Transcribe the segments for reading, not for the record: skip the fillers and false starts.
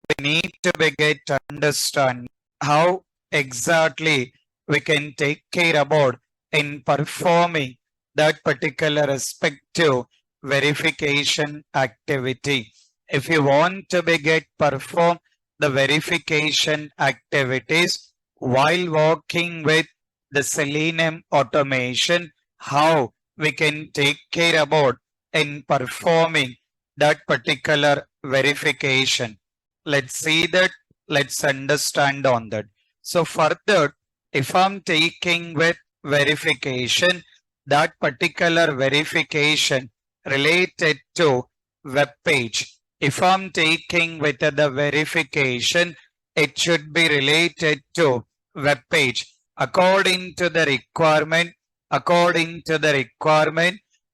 we need to begin to understand how exactly we can take care about in performing that particular respective verification activity. If you want to begin perform the verification activities while working with the Selenium automation, how we can take care about in performing that particular verification. Let's see that. Let's understand on that. So further, if I'm taking with verification, that particular verification related to web page. If I'm taking with the verification, it should be related to web page. According to the requirement,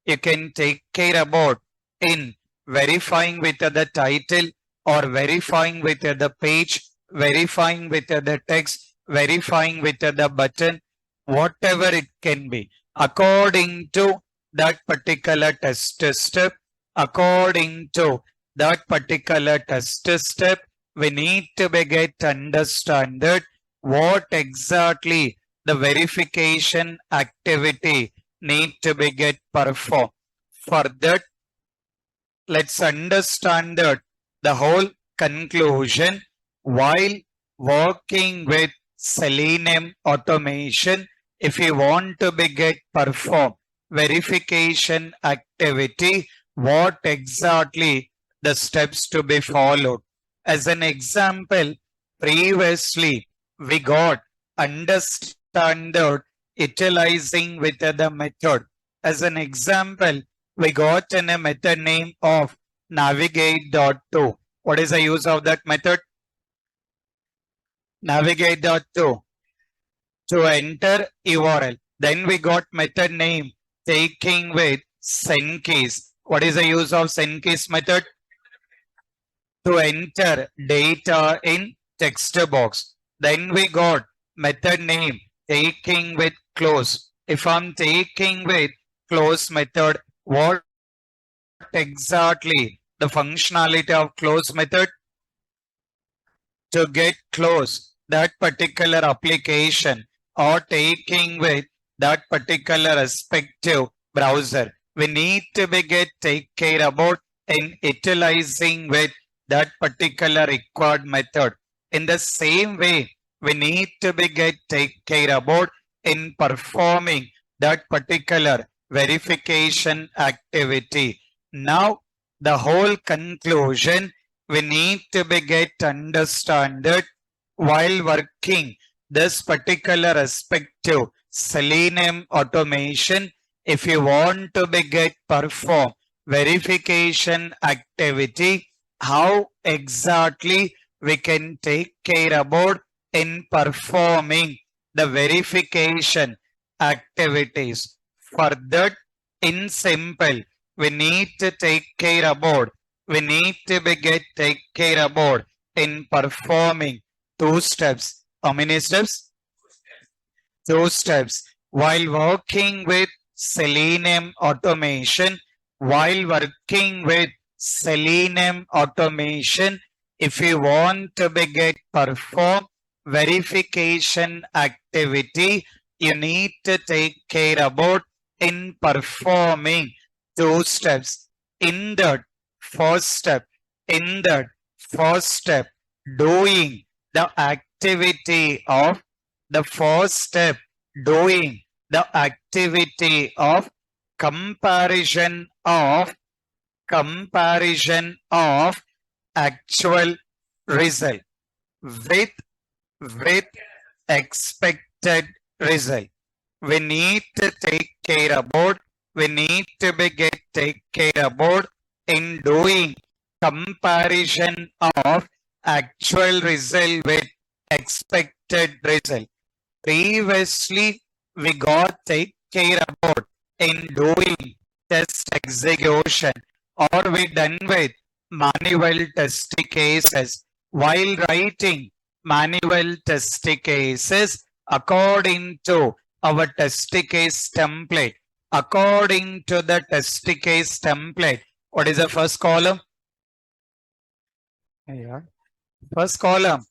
you can take care about in verifying with the title or verifying with the page, verifying with the text, verifying with the button, whatever it can be. According to that particular test step, according to that particular test step, we need to get understand that what exactly the verification activity need to be get performed. For that, let's understand that the whole conclusion while working with Selenium automation. If you want to be get perform verification activity, what exactly the steps to be followed. As an example, previously we got understand that utilizing with the method. As an example, we got in a method name of navigate.to. What is the use of that method? Navigate.to to enter URL. Then we got method name taking with send keys. What is the use of send keys method? To enter data in text box. Then we got method name taking with close. If I'm taking with close method, what exactly the functionality of close method? To get close that particular application or taking with that particular respective browser. We need to be get take care about in utilizing with that particular required method. In the same way, we need to be get take care about in performing that particular verification activity. Now, the whole conclusion we need to be get understand that while working this particular respective Selenium automation, if you want to be get perform verification activity, how exactly we can take care about in performing the verification activities. For that, in simple, we need to take care about, we need to be get take care about in performing two steps. How many steps? Two steps. While working with Selenium automation, if you want to be get perform verification activity, you need to take care about in performing two steps. In that first step, doing the activity of the first step, doing the activity of comparison of actual result with expected result. We need to take care about, we need to be get take care about in doing comparison of actual result with expected result. Previously, we got take care about in doing test execution, or we done with manual test cases. While writing manual test cases according to our test case template, according to the test case template, what is the first column? Yeah. First column,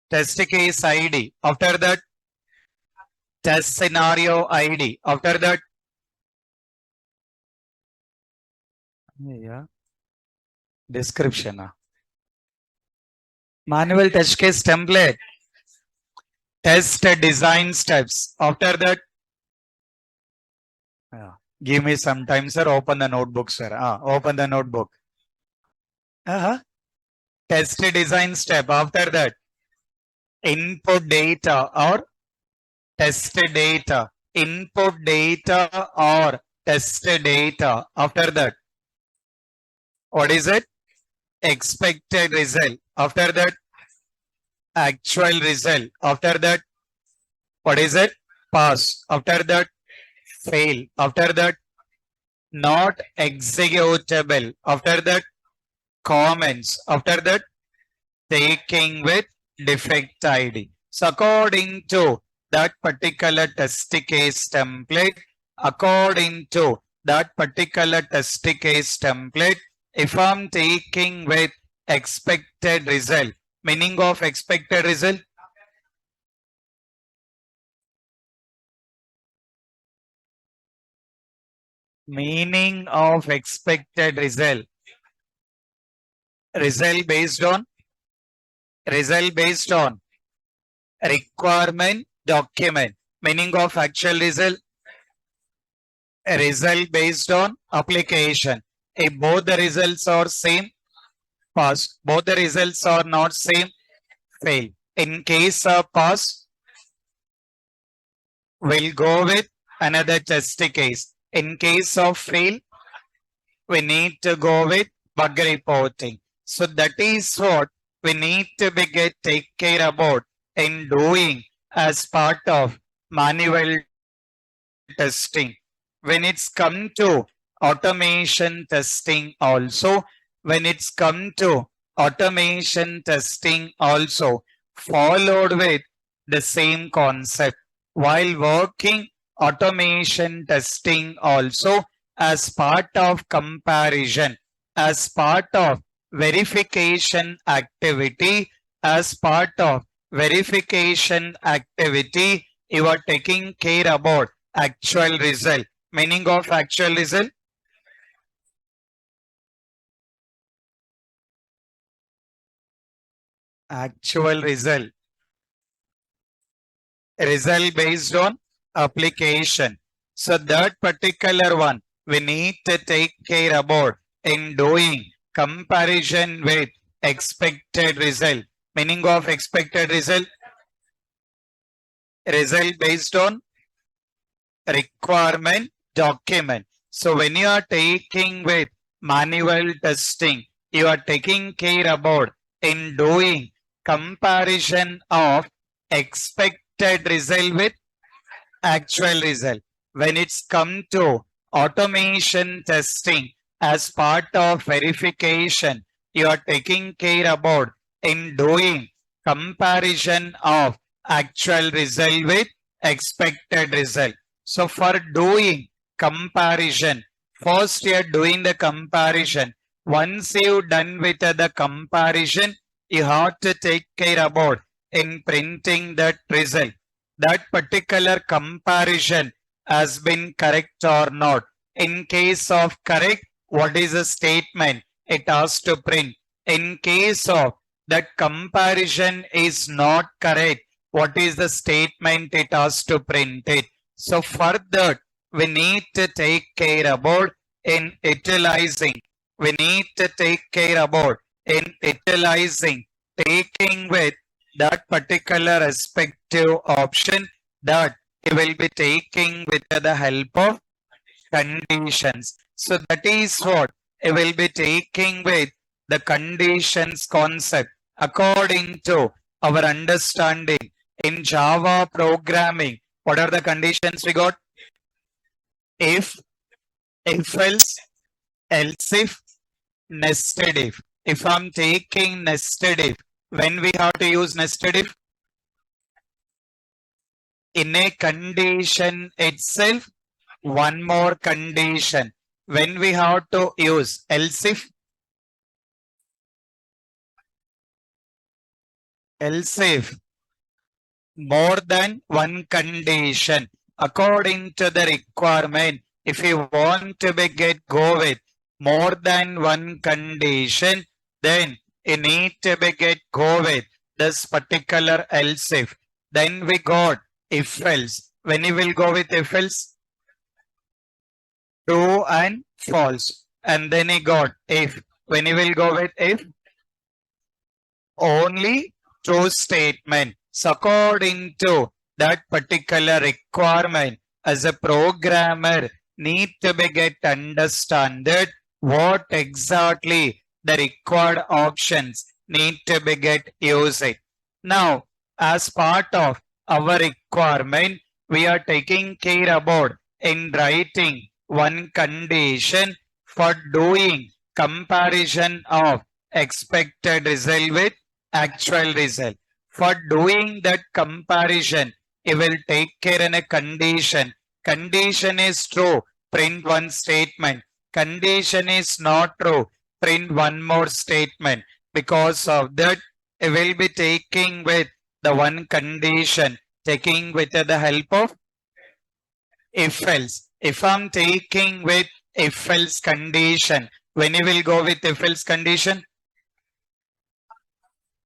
test case ID. After that, test scenario ID. After that, yeah, description. Manual test case template. Test design steps. After that, yeah, give me some time, sir. Open the notebook, sir. Open the notebook. Uh-huh. Test design step. After that, input data or test data. Input data or test data. After that, what is it? Expected result. After that, actual result. After that, what is it? Pass. After that, fail. After that, not executable. After that, comments. After that, taking with defect ID. So according to that particular test case template, according to that particular test case template, if I'm taking with expected result, meaning of expected result, meaning of expected result, result based on requirement document, meaning of actual result based on application. If both the results are same, pass. Both the results are not same, fail. In case of pass, we'll go with another test case. In case of fail, we need to go with bug reporting. So that is what we need to be take care about in doing as part of manual testing. When it's come to automation testing also, when it's come to automation testing also, followed with the same concept. While working automation testing also as part of comparison, as part of verification activity, as part of verification activity, you are taking care about actual result. Meaning of actual result? Actual result. Result based on application. So that particular one we need to take care about in doing comparison with expected result. Meaning of expected result? Result based on requirement document. So when you are taking with manual testing, you are taking care about in doing comparison of expected result with actual result. When it's come to automation testing as part of verification, you are taking care about in doing comparison of actual result with expected result. So for doing comparison, first you are doing the comparison. Once you've done with the comparison, you have to take care about in printing that result. That particular comparison has been correct or not. In case of correct, what is the statement it has to print? In case of that comparison is not correct, what is the statement it has to print it? So further, we need to take care about in utilizing. We need to take care about in utilizing, taking with that particular respective option that you will be taking with the help of conditions. So that is what you will be taking with the conditions concept according to our understanding in Java programming. What are the conditions we got? If else if, nested if. If I'm taking nested if, when we have to use nested if? In a condition itself, one more condition. When we have to use else if, else if more than one condition according to the requirement. If you want to be get go with more than one condition, then you need to be get go with this particular else if. Then we got if else. When you will go with if else, true and false. And then he got if. When you will go with if, only true statement. So according to that particular requirement, as a programmer, need to be get understand what exactly the required options need to be get used. Now, as part of our requirement, we are taking care about in writing one condition for doing comparison of expected result with actual result. For doing that comparison, it will take care in a condition. Condition is true, print one statement. Condition is not true, print one more statement. Because of that, it will be taking with the one condition, taking with the help of if else. If I'm taking with if else condition, when you will go with if else condition,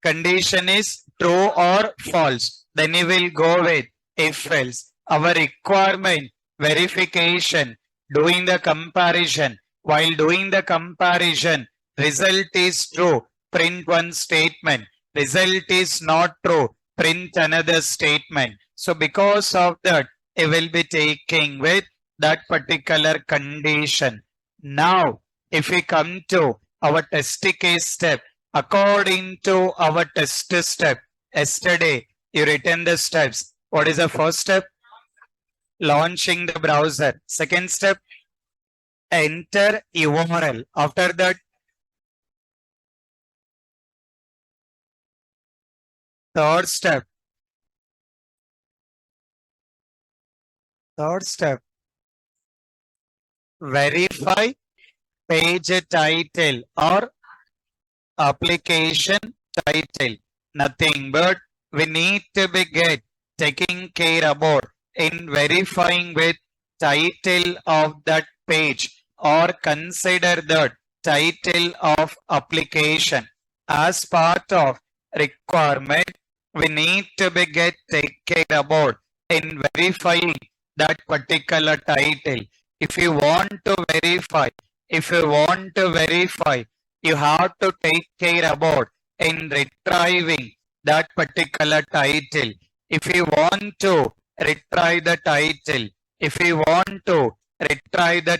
condition is true or false, then you will go with if else. Our requirement verification, doing the comparison. While doing the comparison, result is true, print one statement. Result is not true, print another statement. So because of that, it will be taking with that particular condition. Now, if we come to our test case step, according to our test step, yesterday you written the steps. What is the first step? Launching the browser. Second step, enter URL. After that, third step, verify page title or application title. Nothing but we need to be get taking care about in verifying with title of that page or consider the title of application as part of requirement. We need to be get take care about in verifying that particular title. If you want to verify, you have to take care about in retrieving that particular title. If you want to retrieve the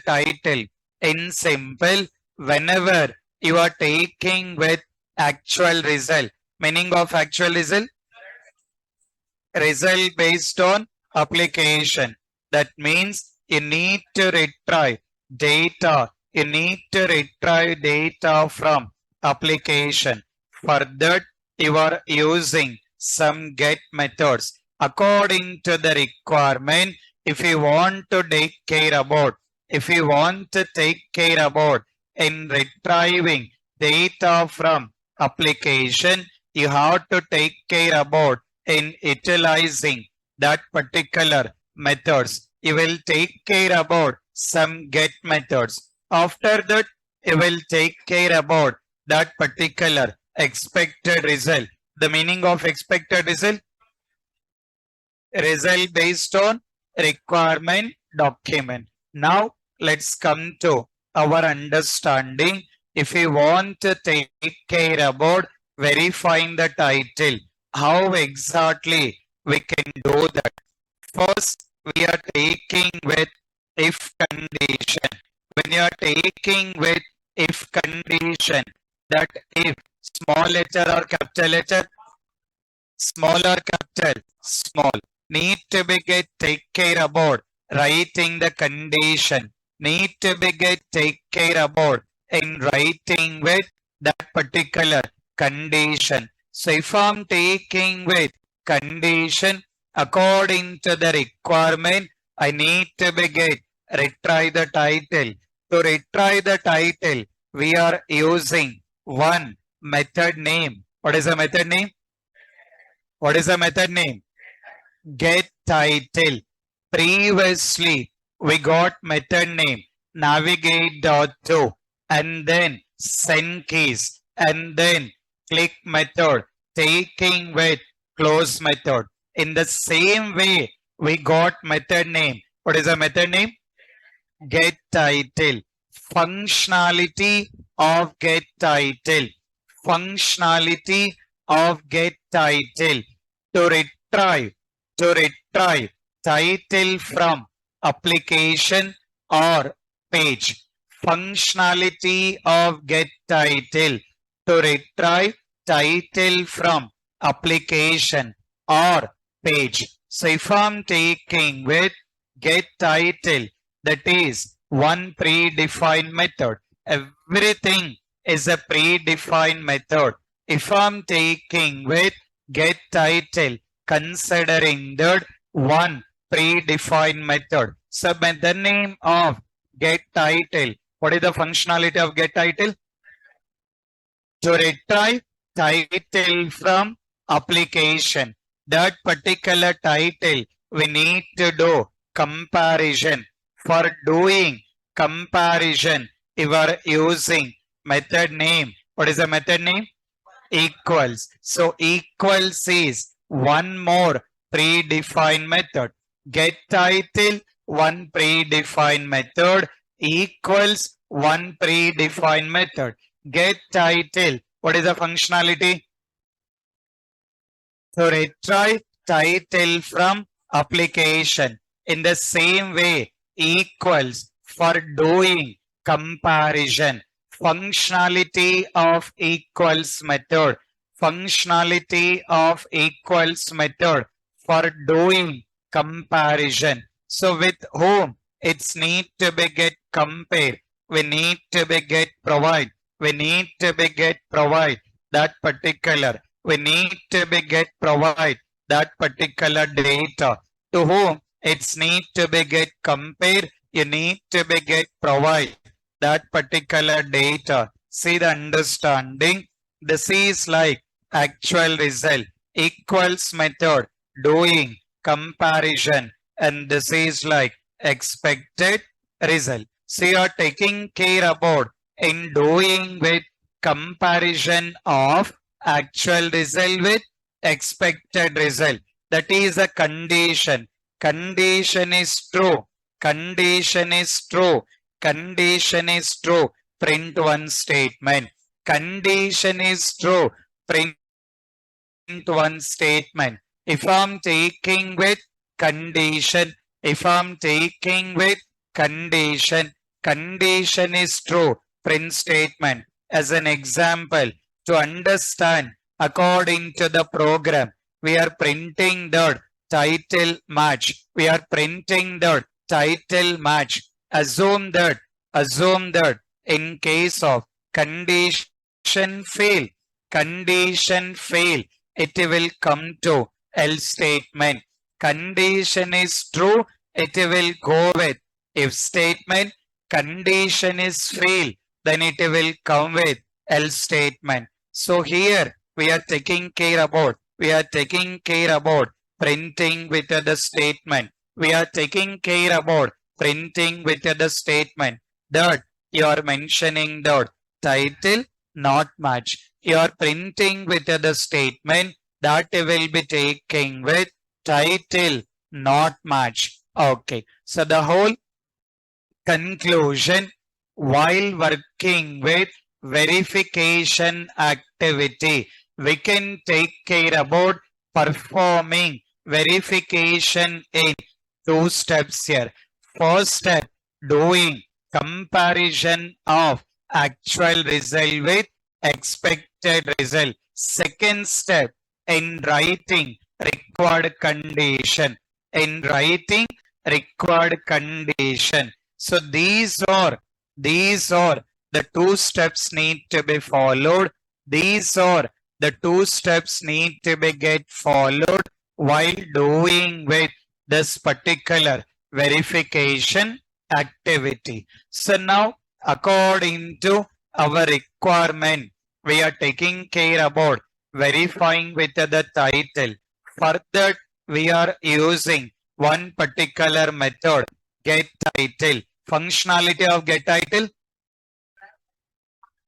title, in simple, whenever you are taking with actual result, meaning of actual result based on application. That means you need to retrieve data. You need to retrieve data from application. For that, you are using some get methods. According to the requirement, if you want to take care about, in retrieving data from application, you have to take care about in utilizing that particular methods. You will take care about some get methods. After that, you will take care about that particular expected result. The meaning of expected result based on requirement document. Now let's come to our understanding. If we want to take care about verifying the title, how exactly we can do that? First, we are taking with if condition. When you are taking with if condition, that if small letter or capital letter, small or capital, small, need to be get take care about writing the condition, need to be get take care about in writing with that particular condition. So if I'm taking with condition according to the requirement, I need to be get retrieve the title. To retrieve the title, we are using one method name. What is the method name? What is the method name? getTitle. Previously, we got method name navigate.to and then send keys and then click method taking with close method. In the same way, we got method name. What is the method name? getTitle. Functionality of getTitle. Functionality of getTitle. To retrieve title from application or page. Functionality of getTitle. To retrieve title from application or page. So if I'm taking with getTitle, that is one predefined method. Everything is a predefined method. If I'm taking with getTitle, considering that one predefined method. So by the name of getTitle, what is the functionality of getTitle? To retrieve title from application. That particular title, we need to do comparison. For doing comparison, you are using method name. What is the method name? Equals. So equals is one more predefined method. getTitle, one predefined method. Equals, one predefined method. getTitle, what is the functionality? To retrieve title from application. In the same way, equals for doing comparison. Functionality of equals method. Functionality of equals method for doing comparison. So with whom it's need to be get compared. We need to be get provide. We need to be get provide that particular. We need to be get provide that particular data. To whom it's need to be get compare. You need to be get provide that particular data. See the understanding. This is like actual result equals method doing comparison, and this is like expected result. So you are taking care about in doing with comparison of actual result with expected result. That is a condition. Condition is true. Condition is true. Condition is true. Print one statement. Condition is true. Print one statement. If I'm taking with condition, if I'm taking with condition, condition is true. Print statement. As an example, to understand according to the program, we are printing the title match. We are printing the title match. Assume that in case of condition fail, it will come to else statement. Condition is true, it will go with if statement. Condition is fail, then it will come with else statement. So here we are taking care about printing with the statement. We are taking care about printing with the statement that you are mentioning the title not match. You are printing with the statement that will be taking with title not match. Okay. So the whole conclusion, while working with verification activity, we can take care about performing verification in two steps here. First step, doing comparison of actual result with expected result. Second step, in writing required condition. In writing required condition. So these are the two steps need to be followed. These are the two steps need to be get followed while doing with this particular verification activity. So now according to our requirement, we are taking care about verifying with the title. For that, we are using one particular method, getTitle. Functionality of getTitle,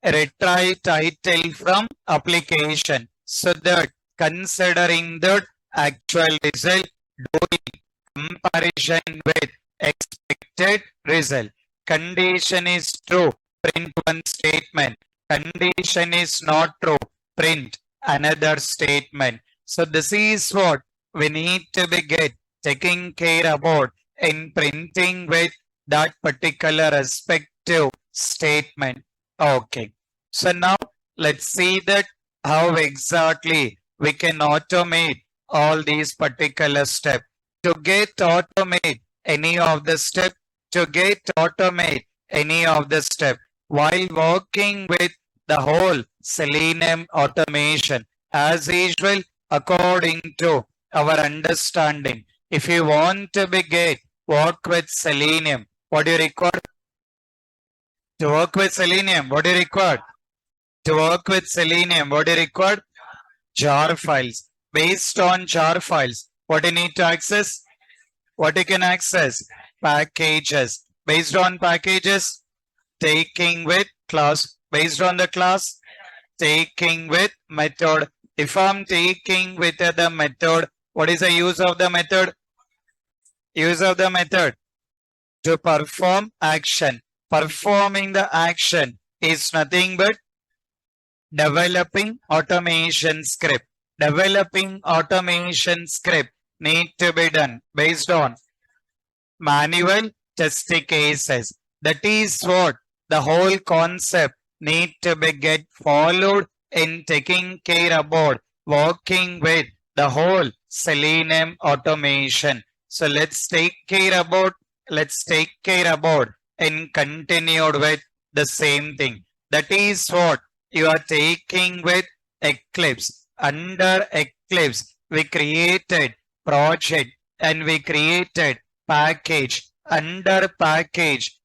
retrieve title from application. So that considering that actual result, doing comparison with expected result. Condition is true, print one statement. Condition is not true, print another statement. So this is what we need to be taking care about in printing with that particular respective statement. Okay. So now let's see that how exactly we can automate all these particular steps. To get automate any of the step, to get automate any of the step while working with the whole Selenium automation as usual according to our understanding. If you want to be get work with Selenium, what do you require? To work with Selenium, what do you require? To work with Selenium, what do you require? Jar files. Based on jar files, what you need to access? What you can access? Packages. Based on packages, taking with class. Based on the class, taking with method. If I'm taking with the method, what is the use of the method? Use of the method to perform action. Performing the action is nothing but developing automation script. Developing automation script need to be done based on manual test cases. That is what the whole concept need to be get followed in taking care about working with the whole Selenium automation. So let's take care about and continued with the same thing. That is what you are taking with Eclipse. Under Eclipse, we created project and we created package. Under package,